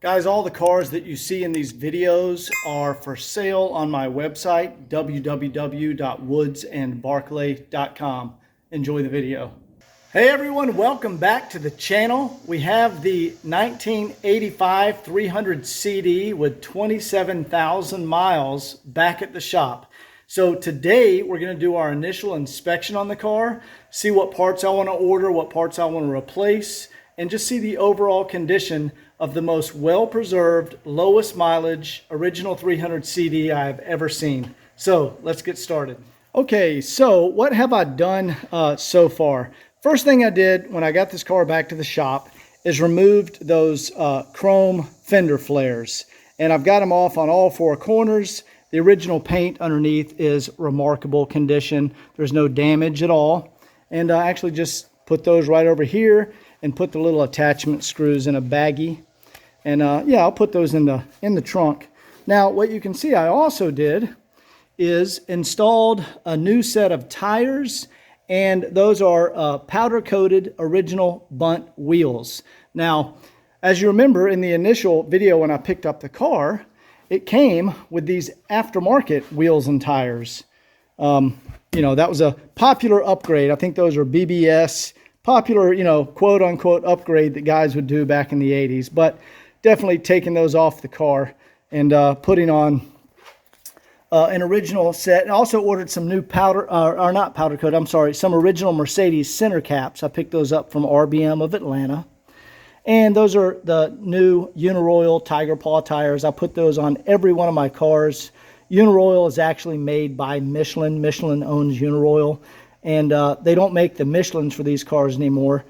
Guys, all the cars that you see in these videos are for sale on my website, www.woodsandbarclay.com. Enjoy the video. Hey everyone, welcome back to the channel. We have the 1985 300 CD with 27,000 miles back at the shop. So today we're going to do our initial inspection on the car, see what parts I want to order, what parts I want to replace, and just see the overall condition of the most well-preserved, lowest mileage, original 300 CD I've ever seen. So let's get started. Okay, so what have I done so far? First thing I did when I got this car back to the shop is removed those chrome fender flares. And I've got them off on all four corners. The original paint underneath is remarkable condition. There's no damage at all. And I actually just put those right over here and put the little attachment screws in a baggie. And yeah, I'll put those in the trunk. Now, what you can see I also did is installed a new set of tires, and those are powder-coated original bunt wheels. Now, as you remember in the initial video when I picked up the car, it came with these aftermarket wheels and tires. You know, that was a popular upgrade. I think those are BBS, popular, you know, quote-unquote upgrade that guys would do back in the 80s. But definitely taking those off the car and putting on an original set. I also ordered some new powder, or not powder coat, I'm sorry, some original Mercedes center caps. I picked those up from RBM of Atlanta. And those are the new Uniroyal Tiger Paw tires. I put those on every one of my cars. Uniroyal is actually made by Michelin. Michelin owns Uniroyal. And they don't make the Michelins for these cars anymore.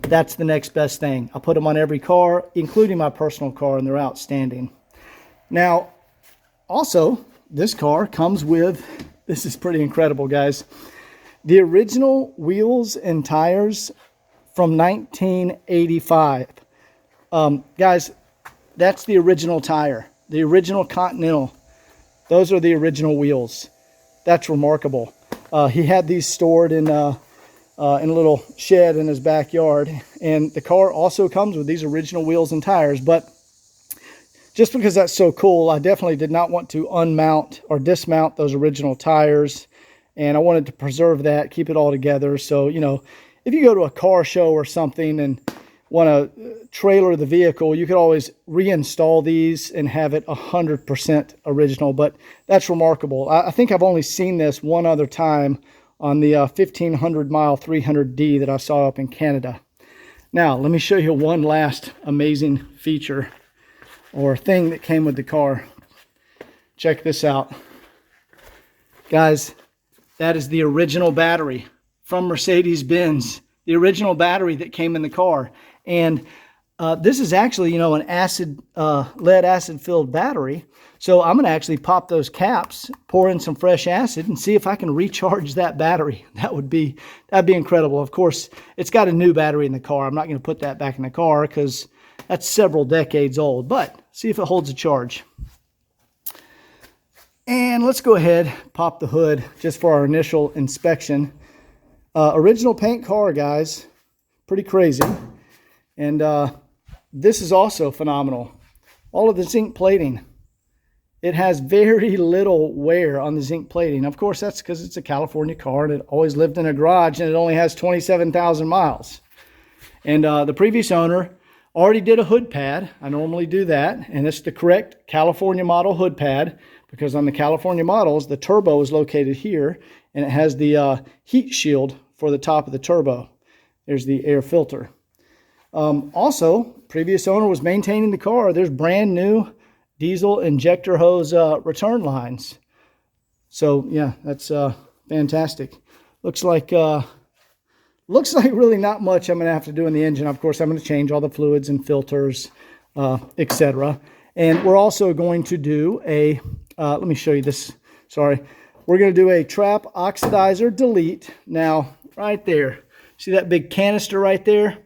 That's the next best thing. I put them on every car, including my personal car, and they're outstanding. Now, also, this car comes with, this is pretty incredible, guys, the original wheels and tires from 1985. Guys, that's the original tire, the original Continental. Those are the original wheels. That's remarkable. He had these stored in a little shed in his backyard, and the car also comes with these original wheels and tires. But just because that's so cool, I definitely did not want to unmount or dismount those original tires, and I wanted to preserve that, keep it all together. So, you know, if you go to a car show or something and want to trailer the vehicle, you could always reinstall these and have it 100% original. But that's remarkable. I think I've only seen this one other time on the 1500 mile 300D that I saw up in Canada. Now, let me show you one last amazing feature or thing that came with the car. Check this out. Guys, that is the original battery from Mercedes-Benz, the original battery that came in the car. And this is actually, you know, an lead acid filled battery. So I'm going to actually pop those caps, pour in some fresh acid, and see if I can recharge that battery. That'd be incredible. Of course, it's got a new battery in the car. I'm not going to put that back in the car because that's several decades old. But see if it holds a charge. And let's go ahead, pop the hood just for our initial inspection. Original paint car, guys. Pretty crazy. And this is also phenomenal. All of the zinc plating. It has very little wear on the zinc plating. Of course, that's because it's a California car and it always lived in a garage and it only has 27,000 miles. And the previous owner already did a hood pad. I normally do that. And it's the correct California model hood pad because on the California models, the turbo is located here and it has the heat shield for the top of the turbo. There's the air filter. Also, previous owner was maintaining the car. There's brand new diesel injector hose return lines. So yeah, that's fantastic. Looks like really not much I'm going to have to do in the engine. Of course, I'm going to change all the fluids and filters, etc. And we're also going to do a, let me show you this. Sorry. We're going to do a trap oxidizer delete. Now, right there. See that big canister right there?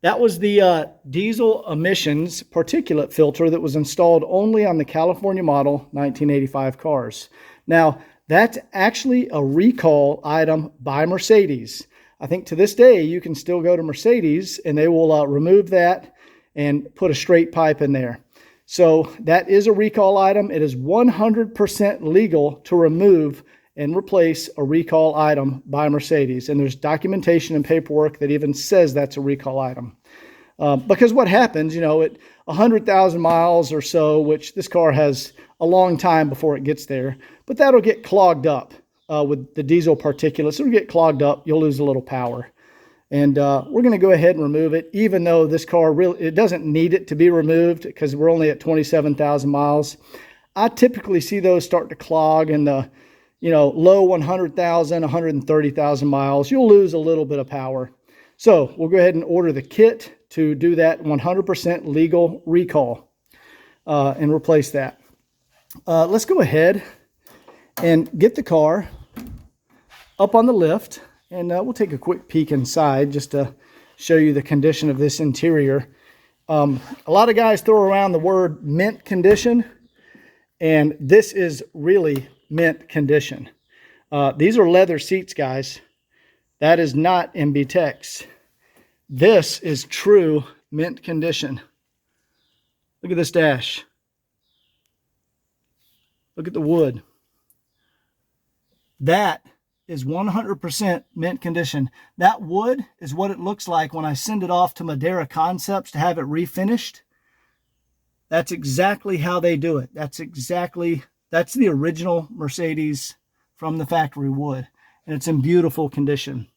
That was the diesel emissions particulate filter that was installed only on the California model 1985 cars. Now, that's actually a recall item by Mercedes. I think to this day, you can still go to Mercedes and they will remove that and put a straight pipe in there. So that is a recall item. It is 100% legal to remove and replace a recall item by Mercedes. And there's documentation and paperwork that even says that's a recall item. Because what happens, at 100,000 miles or so, which this car has a long time before it gets there, but that'll get clogged up with the diesel particulates. It'll get clogged up. You'll lose a little power. And we're going to go ahead and remove it, even though this car it doesn't need it to be removed because we're only at 27,000 miles. I typically see those start to clog in the, low 100,000, 130,000 miles. You'll lose a little bit of power. So we'll go ahead and order the kit to do that 100% legal recall and replace that. Let's go ahead and get the car up on the lift, and we'll take a quick peek inside just to show you the condition of this interior. A lot of guys throw around the word mint condition, and this is really mint condition. These are leather seats, guys. That is not MB-Tex. This is true mint condition. Look at this dash. Look at the wood. That is 100% mint condition. That wood is what it looks like when I send it off to Madeira Concepts to have it refinished. That's exactly how they do it. That's the original Mercedes from the factory wood. And it's in beautiful condition.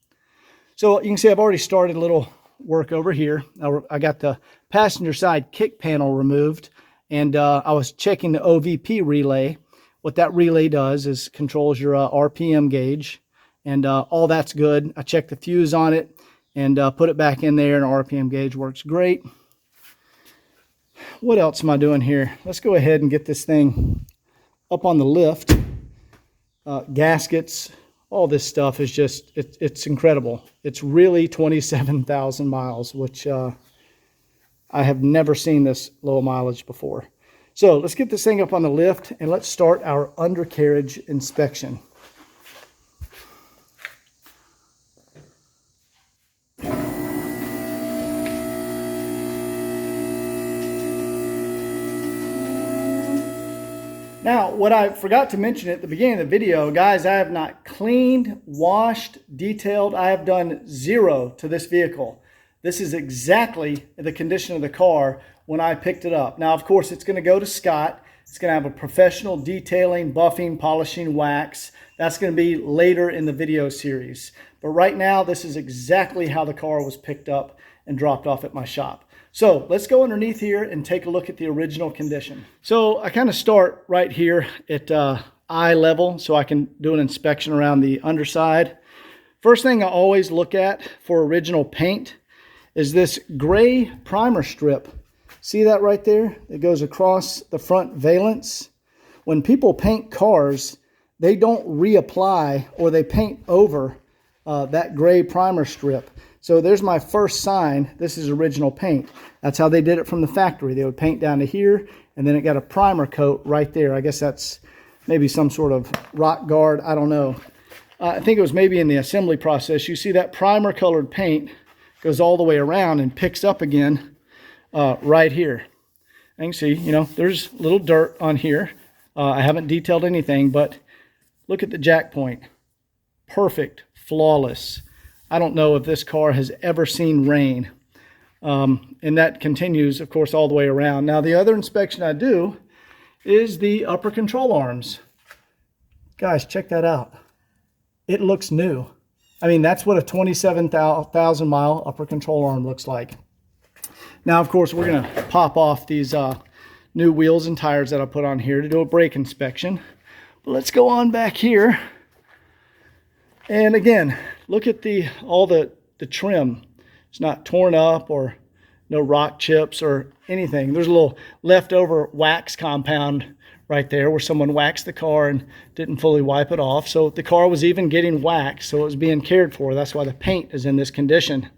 So you can see I've already started a little work over here. I got the passenger side kick panel removed, and I was checking the OVP relay. What that relay does is controls your RPM gauge, and all that's good. I checked the fuse on it and put it back in there, and RPM gauge works great. What else am I doing here? Let's go ahead and get this thing up on the lift. Gaskets, all this stuff is just, it's incredible. It's really 27,000 miles, which I have never seen this low mileage before. So let's get this thing up on the lift and let's start our undercarriage inspection. Now, what I forgot to mention at the beginning of the video, guys, I have not cleaned, washed, detailed. I have done zero to this vehicle. This is exactly the condition of the car when I picked it up. Now, of course, it's going to go to Scott. It's going to have a professional detailing, buffing, polishing, wax. That's going to be later in the video series. But right now, this is exactly how the car was picked up and dropped off at my shop. So let's go underneath here and take a look at the original condition. So I kind of start right here at eye level so I can do an inspection around the underside. First thing I always look at for original paint is this gray primer strip. See that right there? It goes across the front valence. When people paint cars, they don't reapply or they paint over that gray primer strip. So there's my first sign. This is original paint. That's how they did it from the factory. They would paint down to here, and then it got a primer coat right there. I guess that's maybe some sort of rock guard. I don't know. I think it was maybe in the assembly process. You see that primer colored paint goes all the way around and picks up again right here. And you can see, there's little dirt on here. I haven't detailed anything, but look at the jack point. Perfect, flawless. I don't know if this car has ever seen rain. And that continues, of course, all the way around. Now, the other inspection I do is the upper control arms. Guys, check that out. It looks new. I mean, that's what a 27,000 mile upper control arm looks like. Now, of course, we're going to pop off these new wheels and tires that I put on here to do a brake inspection. But let's go on back here. And again, look at all the trim. It's not torn up or no rock chips or anything. There's a little leftover wax compound right there where someone waxed the car and didn't fully wipe it off. So the car was even getting waxed, so it was being cared for. That's why the paint is in this condition.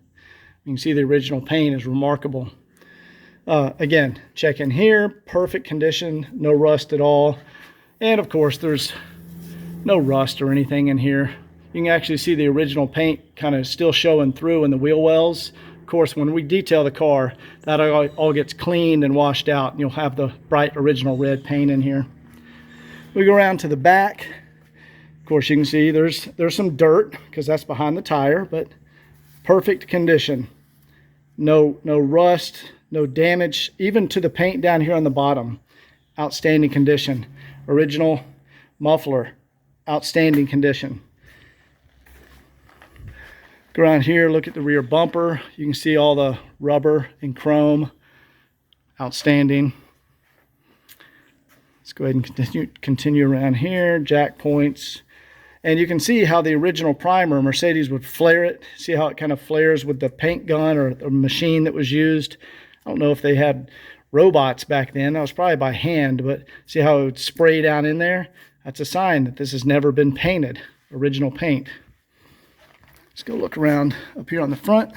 You can see the original paint is remarkable. Again, check in here, perfect condition, no rust at all. And of course, there's no rust or anything in here. You can actually see the original paint kind of still showing through in the wheel wells. Of course, when we detail the car, that all gets cleaned and washed out, and you'll have the bright original red paint in here. We go around to the back. Of course, you can see there's some dirt because that's behind the tire, but perfect condition. No rust, no damage, even to the paint down here on the bottom. Outstanding condition. Original muffler, outstanding condition. Go around here, look at the rear bumper. You can see all the rubber and chrome. Outstanding. Let's go ahead and continue around here. Jack points. And you can see how the original primer, Mercedes would flare it. See how it kind of flares with the paint gun or the machine that was used. I don't know if they had robots back then. That was probably by hand, but see how it would spray down in there? That's a sign that this has never been painted. Original paint. Let's go look around up here on the front.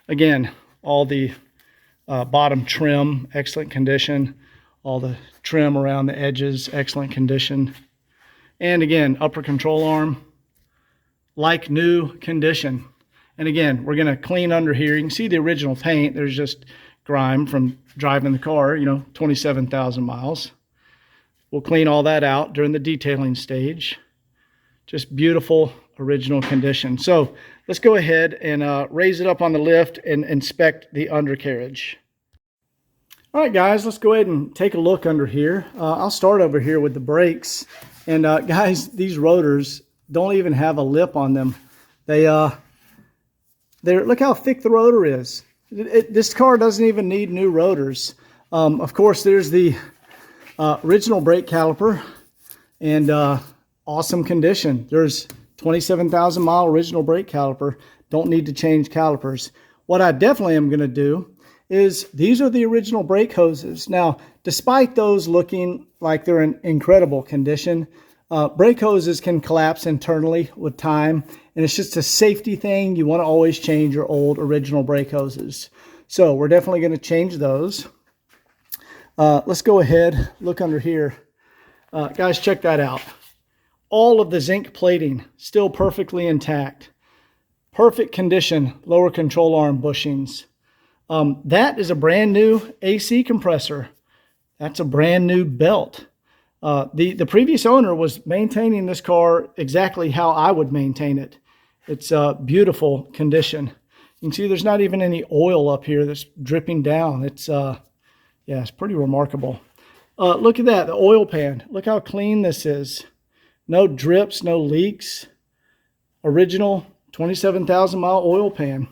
Again, all the bottom trim, excellent condition. All the trim around the edges, excellent condition. And again, upper control arm, like new condition. And again, we're going to clean under here. You can see the original paint. There's just grime from driving the car, 27,000 miles. We'll clean all that out during the detailing stage. Just beautiful original condition. So let's go ahead and raise it up on the lift and inspect the undercarriage. All right, guys, let's go ahead and take a look under here. I'll start over here with the brakes. And guys, these rotors don't even have a lip on them. Look how thick the rotor is. This car doesn't even need new rotors. Of course, there's the original brake caliper, and awesome condition. There's 27,000 mile original brake caliper. Don't need to change calipers. What I definitely am going to do is these are the original brake hoses. Now, despite those looking like they're in incredible condition, brake hoses can collapse internally with time, and it's just a safety thing. You want to always change your old original brake hoses. So we're definitely going to change those. Let's go ahead, look under here. Guys, check that out. All of the zinc plating still perfectly intact. Perfect condition, lower control arm bushings. That is a brand new AC compressor. That's a brand new belt. The previous owner was maintaining this car exactly how I would maintain it. It's a beautiful condition. You can see there's not even any oil up here that's dripping down. It's it's pretty remarkable. Look at that, the oil pan. Look how clean this is. No drips, no leaks. Original 27,000 mile oil pan.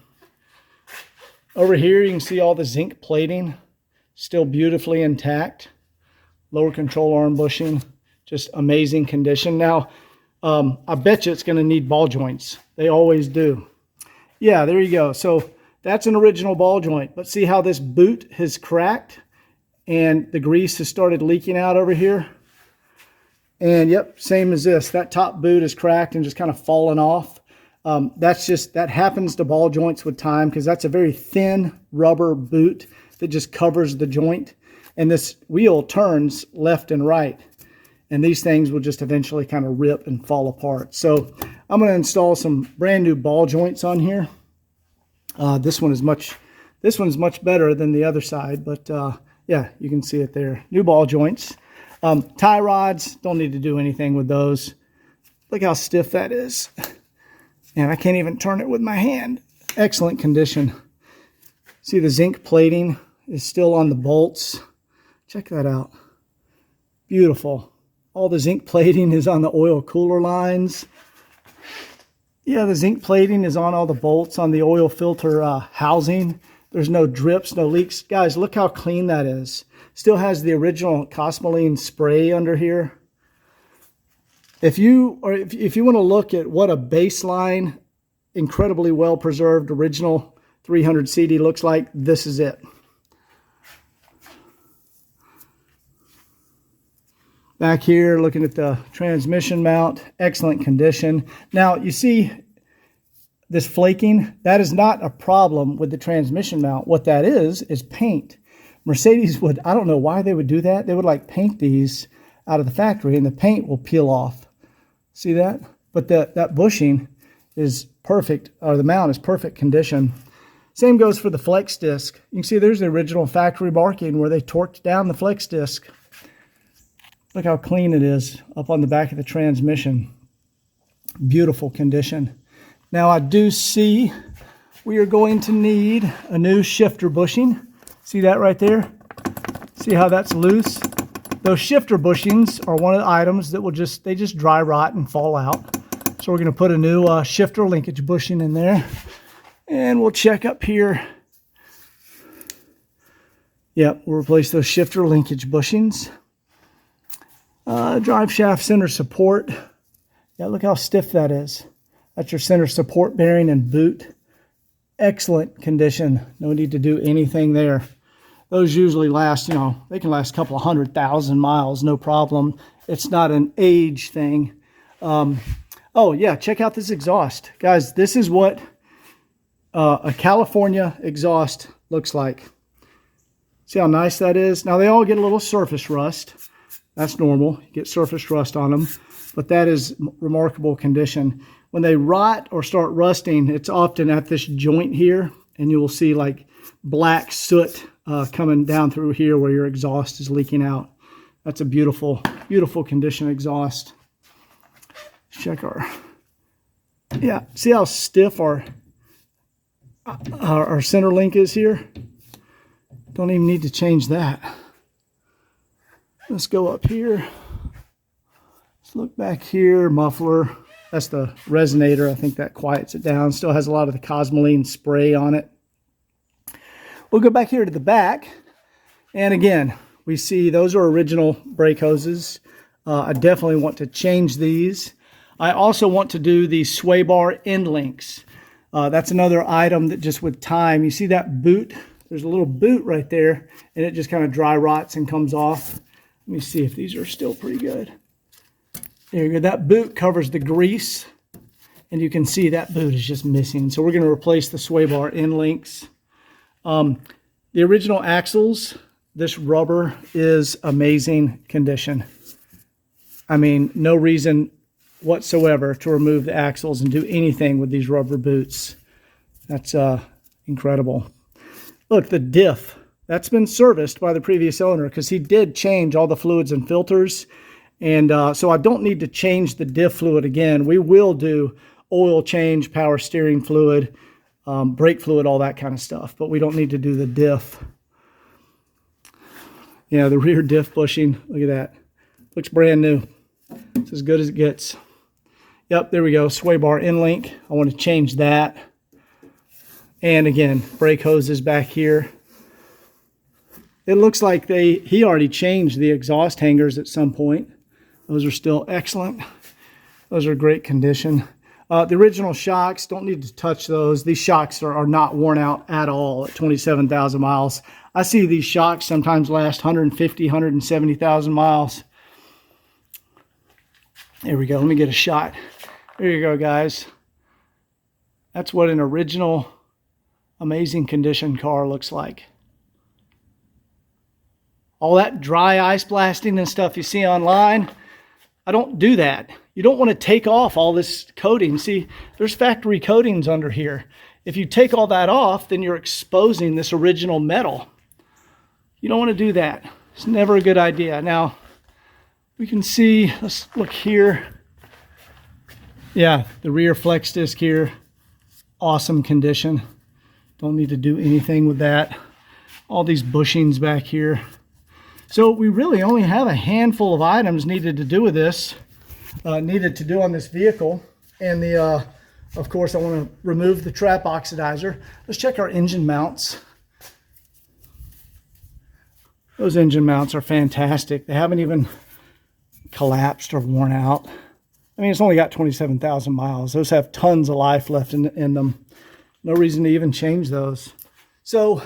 Over here you can see all the zinc plating still beautifully intact. Lower control arm bushing, just amazing condition. Now, I bet you it's going to need ball joints. They always do. Yeah, there you go. So that's an original ball joint. But see how this boot has cracked and the grease has started leaking out over here? And yep, same as this. That top boot is cracked and just kind of fallen off. That happens to ball joints with time because that's a very thin rubber boot that just covers the joint. And this wheel turns left and right. And these things will just eventually kind of rip and fall apart. So I'm going to install some brand new ball joints on here. This one's much better than the other side, but yeah, you can see it there. New ball joints. Tie rods, don't need to do anything with those. Look how stiff that is. And I can't even turn it with my hand. Excellent condition. See the zinc plating is still on the bolts. Check that out. Beautiful. All the zinc plating is on the oil cooler lines. Yeah, the zinc plating is on all the bolts on the oil filter housing. There's no drips, no leaks. Guys, look how clean that is. Still has the original Cosmoline spray under here. If you want to look at what a baseline, incredibly well preserved original 300 CD looks like, this is it. Back here, looking at the transmission mount, excellent condition. Now, you see this flaking? That is not a problem with the transmission mount. What that is paint. Mercedes would, I don't know why they would do that. They would like paint these out of the factory and the paint will peel off. See that? But that bushing is perfect, or the mount is perfect condition. Same goes for the flex disc. You can see there's the original factory marking where they torqued down the flex disc. Look how clean it is up on the back of the transmission. Beautiful condition. Now I do see we are going to need a new shifter bushing. See that right there? See how that's loose? Those shifter bushings are one of the items that will just dry rot and fall out. So we're going to put a new shifter linkage bushing in there. And we'll check up here. Yep, we'll replace those shifter linkage bushings. Drive shaft center support. Yeah, look how stiff that is. That's your center support bearing and boot. Excellent condition. No need to do anything there. Those usually last, they can last a couple of 100,000 miles, no problem. It's not an age thing. Oh yeah, check out this exhaust. Guys, this is what a California exhaust looks like. See how nice that is? Now they all get a little surface rust. That's normal. You get surface rust on them, but that is remarkable condition. When they rot or start rusting, it's often at this joint here, and you will see like black soot coming down through here where your exhaust is leaking out. That's a beautiful, beautiful condition exhaust. Let's check yeah, see how stiff our center link is here? Don't even need to change that. Let's go up here. Let's look back here, muffler. That's the resonator. I think that quiets it down. Still has a lot of the Cosmoline spray on it. We'll go back here to the back. And again, we see those are original brake hoses. I definitely want to change these. I also want to do the sway bar end links. That's another item that just with time, you see that boot? There's a little boot right there, and it just kind of dry rots and comes off. Let me see if these are still pretty good. There you go. That boot covers the grease, and you can see that boot is just missing. So we're going to replace the sway bar end links. The original axles, this rubber is amazing condition. I mean, no reason whatsoever to remove the axles and do anything with these rubber boots. That's incredible. Look, the diff, that's been serviced by the previous owner because he did change all the fluids and filters. And so I don't need to change the diff fluid again. We will do oil change, power steering fluid, brake fluid, all that kind of stuff. But we don't need to do the diff. Yeah, the rear diff bushing, look at that. Looks brand new. It's as good as it gets. Yep, there we go, sway bar end link. I want to change that. And again, brake hoses back here. It looks like he already changed the exhaust hangers at some point. Those are still excellent. Those are great condition. The original shocks, don't need to touch those. These shocks are not worn out at all at 27,000 miles. I see these shocks sometimes last 150, 170,000 miles. There we go. Let me get a shot. There you go, guys. That's what an original, amazing condition car looks like. All that dry ice blasting and stuff you see online, I don't do that. You don't want to take off all this coating. See, there's factory coatings under here. If you take all that off, then you're exposing this original metal. You don't want to do that. It's never a good idea. Now, we can see, let's look here. Yeah, the rear flex disc here, awesome condition. Don't need to do anything with that. All these bushings back here. So we really only have a handful of items needed to do with this, needed to do on this vehicle. And of course, I want to remove the trap oxidizer. Let's check our engine mounts. Those engine mounts are fantastic. They haven't even collapsed or worn out. I mean, it's only got 27,000 miles. Those have tons of life left in them. No reason to even change those. So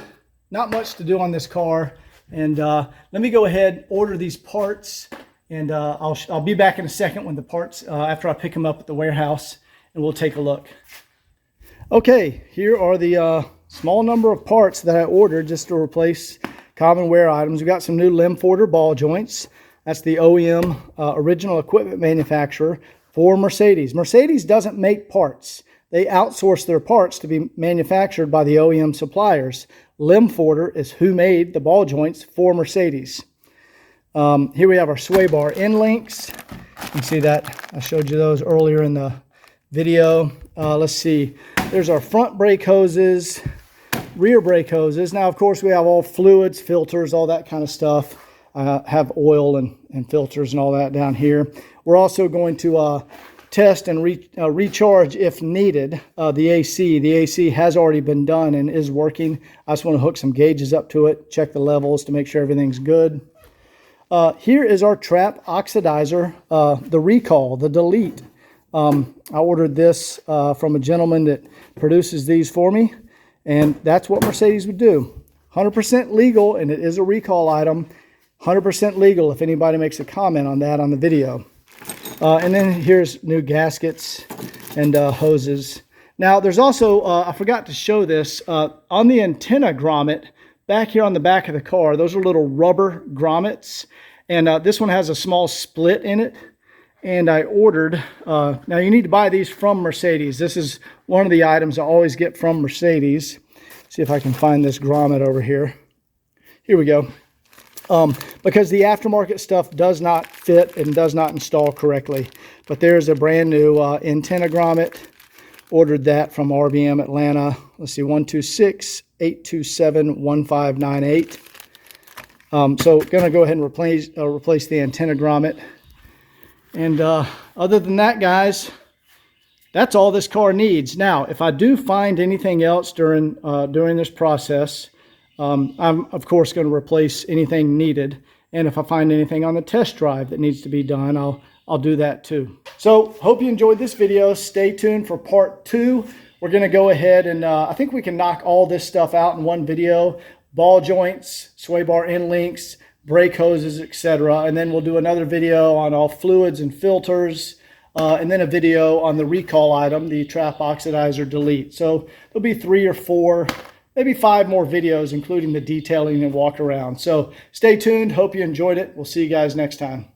not much to do on this car. And let me go ahead, order these parts, and I'll be back in a second when the parts, after I pick them up at the warehouse, and we'll take a look. Okay, here are the small number of parts that I ordered just to replace common wear items. We got some new Limforder ball joints. That's the OEM original equipment manufacturer for Mercedes. Mercedes doesn't make parts. they outsource their parts to be manufactured by the OEM suppliers. Limforder is who made the ball joints for Mercedes. Here we have our sway bar end links. You can see that I showed you those earlier in the video. Let's see, there's our front brake hoses, rear brake hoses. Now, of course, we have all fluids, filters, all that kind of stuff. Have oil and filters and all that down here. We're also going to test and recharge if needed the AC. The AC has already been done and is working. I just want to hook some gauges up to it, check the levels to make sure everything's good. Here is our trap oxidizer, the recall, the delete. I ordered this from a gentleman that produces these for me, and that's what Mercedes would do. 100% legal, and it is a recall item. 100% legal if anybody makes a comment on that on the video. And then here's new gaskets and hoses. Now there's also, I forgot to show this, on the antenna grommet, back here on the back of the car, those are little rubber grommets. And this one has a small split in it. And I ordered, now you need to buy these from Mercedes. This is one of the items I always get from Mercedes. See if I can find this grommet over here. Here we go. Because the aftermarket stuff does not fit and does not install correctly. But there's a brand new antenna grommet. Ordered that from RBM Atlanta. Let's see, 126-827-1598. So going to go ahead and replace the antenna grommet. And other than that, guys, that's all this car needs. Now, if I do find anything else during this process, I'm, of course, going to replace anything needed. And if I find anything on the test drive that needs to be done, I'll do that too. So, hope you enjoyed this video. Stay tuned for part 2. We're going to go ahead and I think we can knock all this stuff out in one video. Ball joints, sway bar end links, brake hoses, etc. And then we'll do another video on all fluids and filters. And then a video on the recall item, the trap oxidizer delete. So, there'll be 3 or 4... maybe 5 more videos, including the detailing and walk around. So stay tuned. Hope you enjoyed it. We'll see you guys next time.